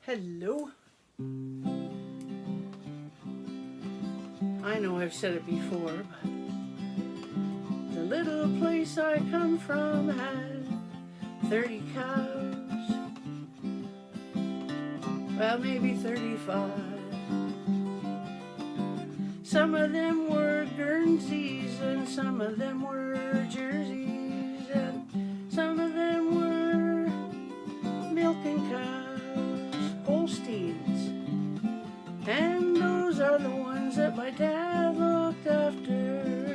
Hello. I know I've said it before, but the little place I come from had 30 cows. Well, maybe 35. Some of them were Guernseys and some of them were Jerseys and some of them were milking cows, Holsteins. And those are the ones that my dad looked after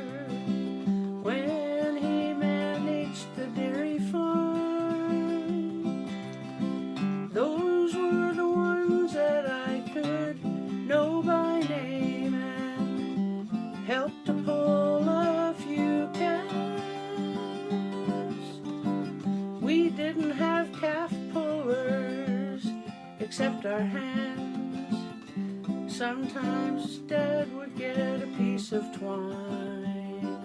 when he managed the dairy farm. Those were the ones that I could know by name and help to pull a few calves. We didn't have calf pullers except our hands. Sometimes Dad would get a piece of twine,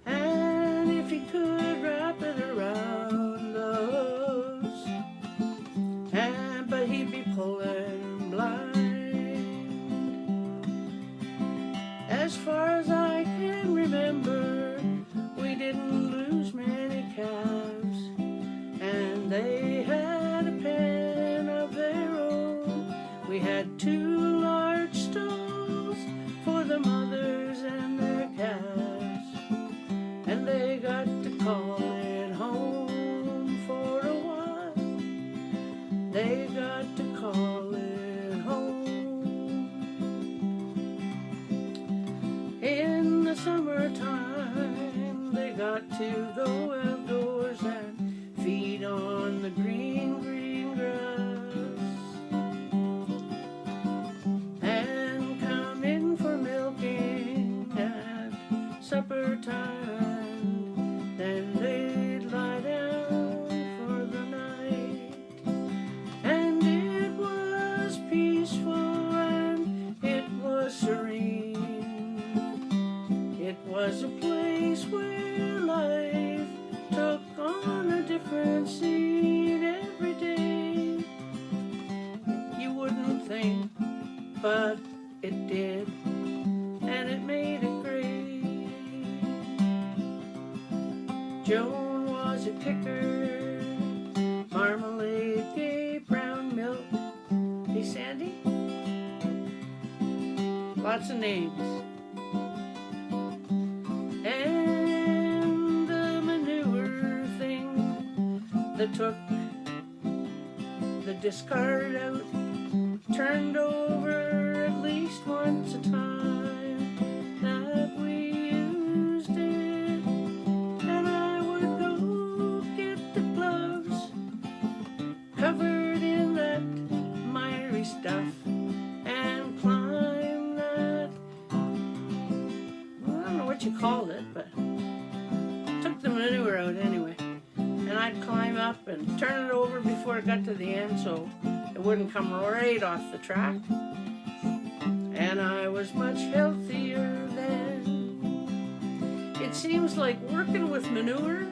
and if he could wrap it around those, but he'd be pulling blind. As far as I can remember, we didn't lose many calves, and they had a pen of their own. We had 2 large stalls for the mothers and their calves, and they got to call it home for a while. They got to call it home. In the summertime, they got to go outdoors and feed on the green grass. Supper time, then they'd lie down for the night, and it was peaceful and it was serene. It was a place where life took on a different scene every day. You wouldn't think, but it did, and it made it great. Joan was a kicker, Marmalade gave brown milk. Hey, Sandy? Lots of names. And the manure thing that took the discard out turned over at least once a time that we used it. And I would go get the gloves covered in that miry stuff and climb that, well, I don't know what you called it, but took the manure out anyway. And I'd climb up and turn it over before it got to the end so it wouldn't come right off the track. And I was much healthier then. It seems like working with manure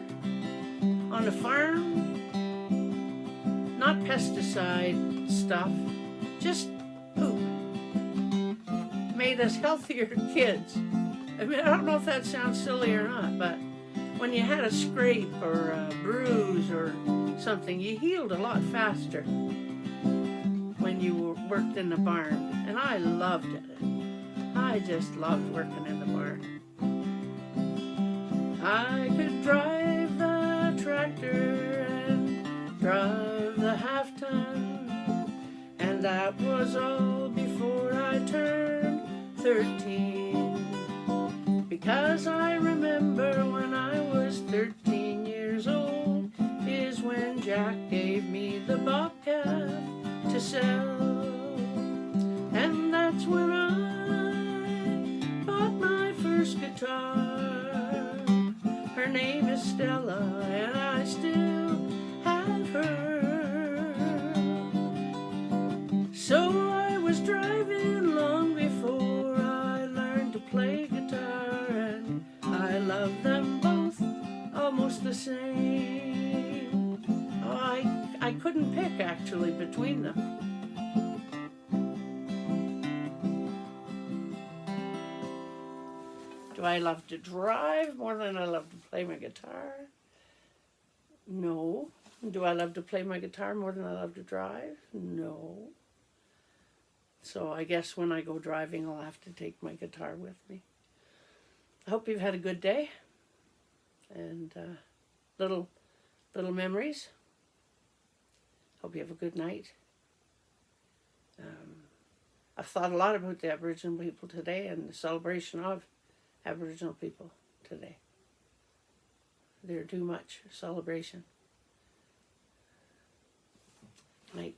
on a farm, not pesticide stuff, just poop, made us healthier kids. I mean, I don't know if that sounds silly or not, but when you had a scrape or a bruise or something, you healed a lot faster when you worked in the barn, and I loved it. I just loved working in the barn. I could drive the tractor and drive the half-ton, and that was all before I turned 13. Because I remember when I was 13 years old is when Jack gave me the bobcat to sell. And that's when I bought my first guitar. Her name is Stella, and I still have her. So I was driving long before I learned to play guitar, and I love them both almost the same. Oh, I couldn't pick, actually. mutually between them. Do I love to drive more than I love to play my guitar? No. Do I love to play my guitar more than I love to drive? No. So I guess when I go driving, I'll have to take my guitar with me. I hope you've had a good day and little memories. Hope you have a good night. I've thought a lot about the Aboriginal people today and the celebration of Aboriginal people today. They're too much celebration. Night.